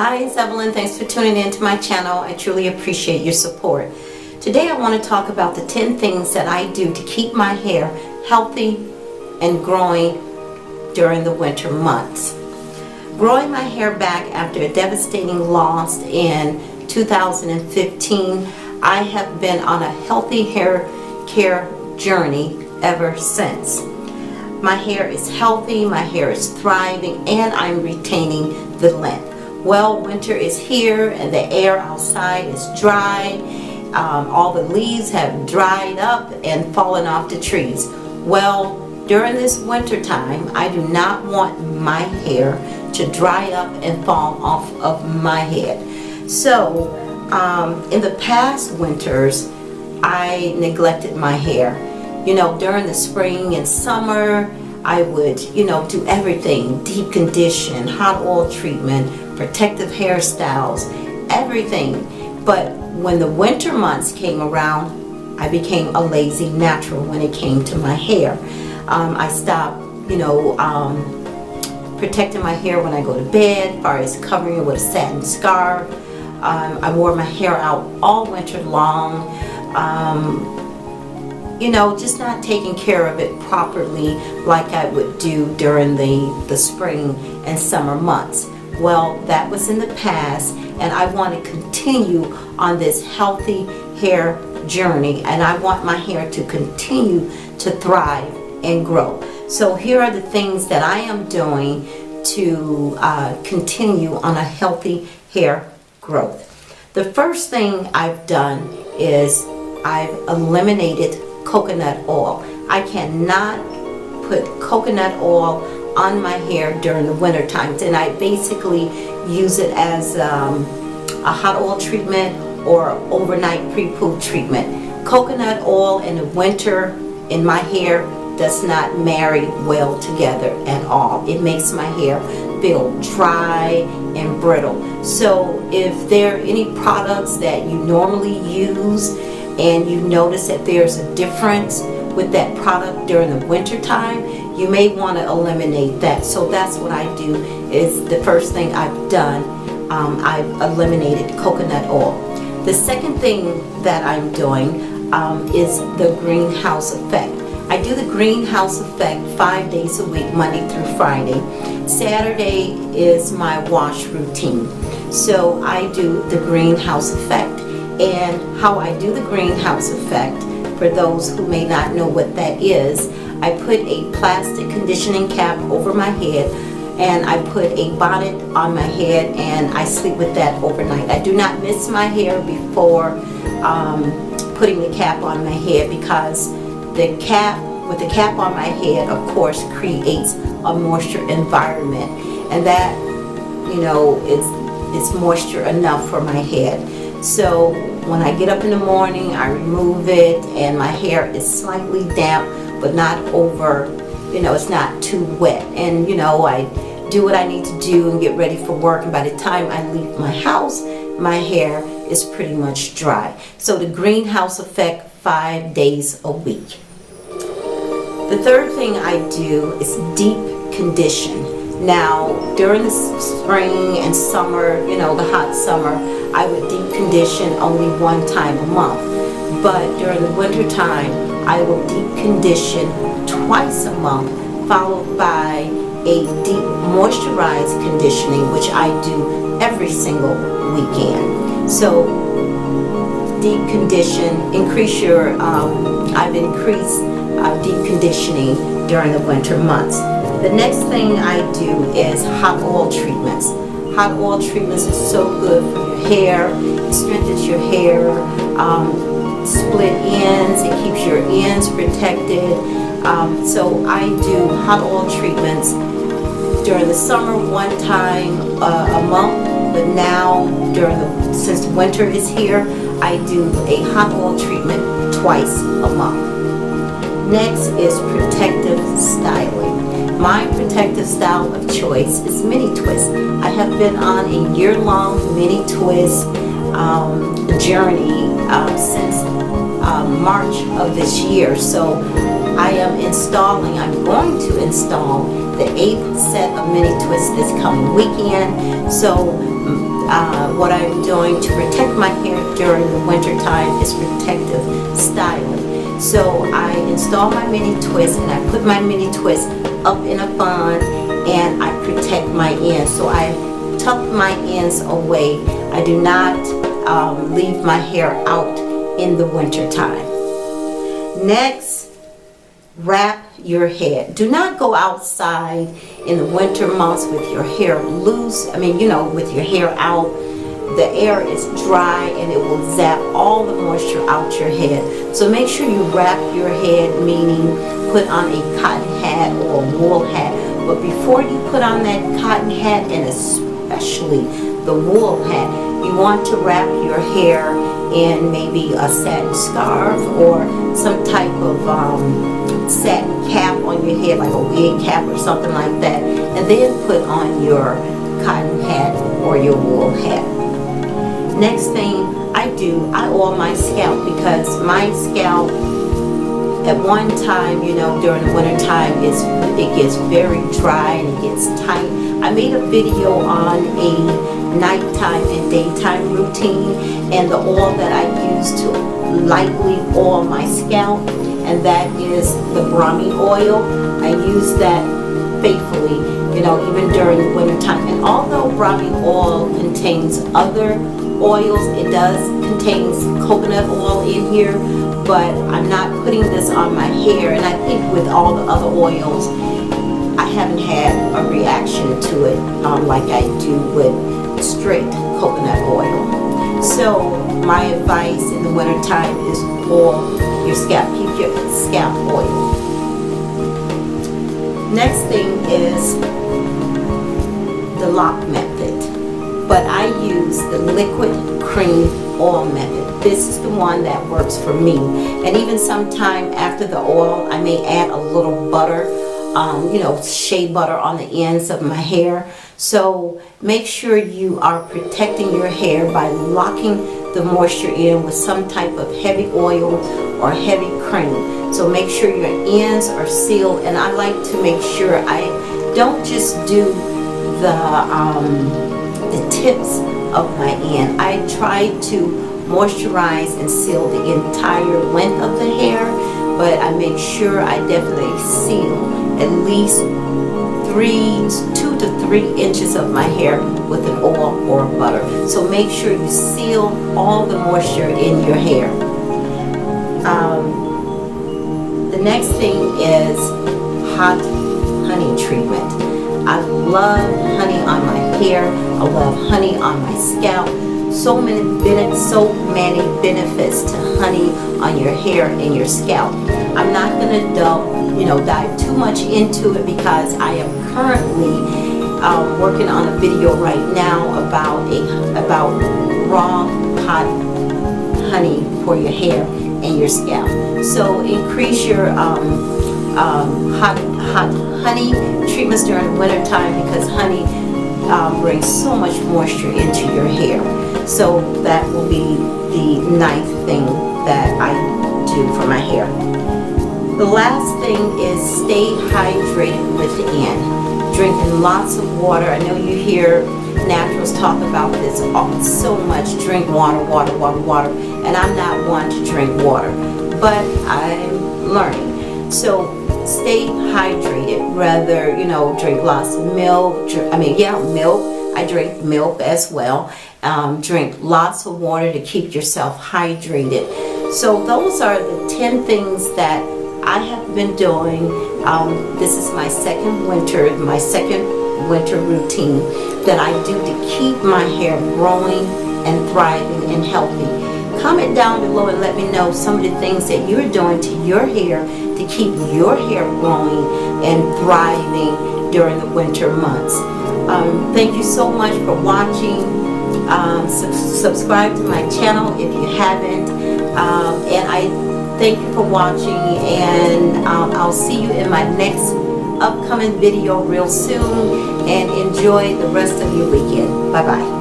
Hi, it's Evelyn. Thanks for tuning in to my channel. I truly appreciate your support. Today I want to talk about the 10 things that I do to keep my hair healthy and growing during the winter months. Growing my hair back after a devastating loss in 2015, I have been on a healthy hair care journey ever since. My hair is healthy, my hair is thriving, and I'm retaining the length. Well, winter is here and the air outside is dry. All the leaves have dried up and fallen off the trees. Well, during this winter time, I do not want my hair to dry up and fall off of my head. So, in the past winters, I neglected my hair. You know, during the spring and summer, I would, do everything, deep condition, hot oil treatment, protective hairstyles, everything. But when the winter months came around, I became a lazy natural when it came to my hair. I stopped, protecting my hair when I go to bed, as far as covering it with a satin scarf. I wore my hair out all winter long. Just not taking care of it properly like I would do during the spring and summer months. Well, that was in the past, and I want to continue on this healthy hair journey, and I want my hair to continue to thrive and grow. So here are the things that I am doing to continue on a healthy hair growth. The first thing I've done is I've eliminated coconut oil. I cannot put coconut oil on my hair during the winter times, and I basically use it as a hot oil treatment or overnight pre-poo treatment. Coconut oil in the winter in my hair does not marry well together at all. It makes my hair feel dry and brittle. So if there are any products that you normally use and you notice that there's a difference with that product during the winter time, you may want to eliminate that. So that's what I do, is the first thing I've done. I've eliminated coconut oil. The second thing that I'm doing is the greenhouse effect. I do the greenhouse effect 5 days a week, Monday through Friday. Saturday is my wash routine. So I do the greenhouse effect. And how I do the greenhouse effect, for those who may not know what that is, I put a plastic conditioning cap over my head, and I put a bonnet on my head, and I sleep with that overnight. I do not mist my hair before putting the cap on my head, because the cap on my head, of course, creates a moisture environment, and that, is moisture enough for my head. So when I get up in the morning, I remove it, and my hair is slightly damp, but not over, it's not too wet. And, I do what I need to do and get ready for work. And by the time I leave my house, my hair is pretty much dry. So the greenhouse effect 5 days a week. The third thing I do is deep condition. Now, during the spring and summer, the hot summer, I would deep condition only one time a month. But during the winter time, I will deep condition twice a month, followed by a deep moisturized conditioning, which I do every single weekend. So, deep condition, I've increased deep conditioning during the winter months. The next thing I do is hot oil treatments. Hot oil treatments are so good for your hair. It strengthens your hair, split ends, it keeps your ends protected. So I do hot oil treatments during the summer one time a month, but now since winter is here, I do a hot oil treatment twice a month. Next is protective styling. My protective style of choice is mini twist. I have been on a year-long mini twist journey since March of this year. So I'm going to install the 8th set of mini twists this coming weekend. So what I'm doing to protect my hair during the winter time is protective styling. So I install my mini twist, and I put my mini twist up in a bun, and I protect my ends. So I tuck my ends away. I do not leave my hair out in the winter time. Next, wrap your head. Do not go outside in the winter months with your hair loose. With your hair out. The air is dry and it will zap all the moisture out your head. So make sure you wrap your head, meaning put on a cotton hat or a wool hat. But before you put on that cotton hat, and especially the wool hat, you want to wrap your hair in maybe a satin scarf or some type of satin cap on your head, like a wig cap or something like that, and then put on your cotton hat or your wool hat. Next thing I do, I oil my scalp, because my scalp at one time, during the winter time, it gets very dry and it gets tight. I made a video on a nighttime and daytime routine, and the oil that I use to lightly oil my scalp, and that is the Brahmi oil. I use that faithfully, even during the winter time. And although Brahmi oil contains other oils, it does contains coconut oil in here, but I'm not putting this on my hair. And I think with all the other oils, I haven't had a reaction to it like I do with straight coconut oil. So my advice in the winter time is oil your scalp. Keep your scalp oil. Next thing is the lock method, but I use the liquid cream oil method. This is the one that works for me. And even sometime after the oil, I may add a little butter, shea butter on the ends of my hair. So make sure you are protecting your hair by locking the moisture in with some type of heavy oil or heavy cream. So make sure your ends are sealed, and I like to make sure I don't just do the tips of my end. I try to moisturize and seal the entire length of the hair, but I make sure I definitely seal at least 2 to 3 inches of my hair with an oil or a butter. So make sure you seal all the moisture in your hair. The next thing is hot honey treatment. I love honey on my hair. I love honey on my scalp. So many benefits to honey on your hair and your scalp. I'm not going to dive too much into it, because I am currently working on a video right now about raw hot honey for your hair and your scalp. So increase your hot honey treatments during the winter time, because honey brings so much moisture into your hair. So that will be the 9th thing that I do for my hair. The last thing is stay hydrated within. Drinking lots of water. I know you hear naturals talk about this so much. Drink water, water, water, water. And I'm not one to drink water, but I'm learning. So stay hydrated. Rather, drink lots of milk. Milk. I drink milk as well. Drink lots of water to keep yourself hydrated. So those are the 10 things that I have been doing. This is my second winter routine that I do to keep my hair growing and thriving and healthy. Comment down below and let me know some of the things that you're doing to your hair to keep your hair growing and thriving during the winter months. Thank you so much for watching. Subscribe to my channel if you haven't. And I thank you for watching, and I'll see you in my next upcoming video real soon, and enjoy the rest of your weekend. Bye bye.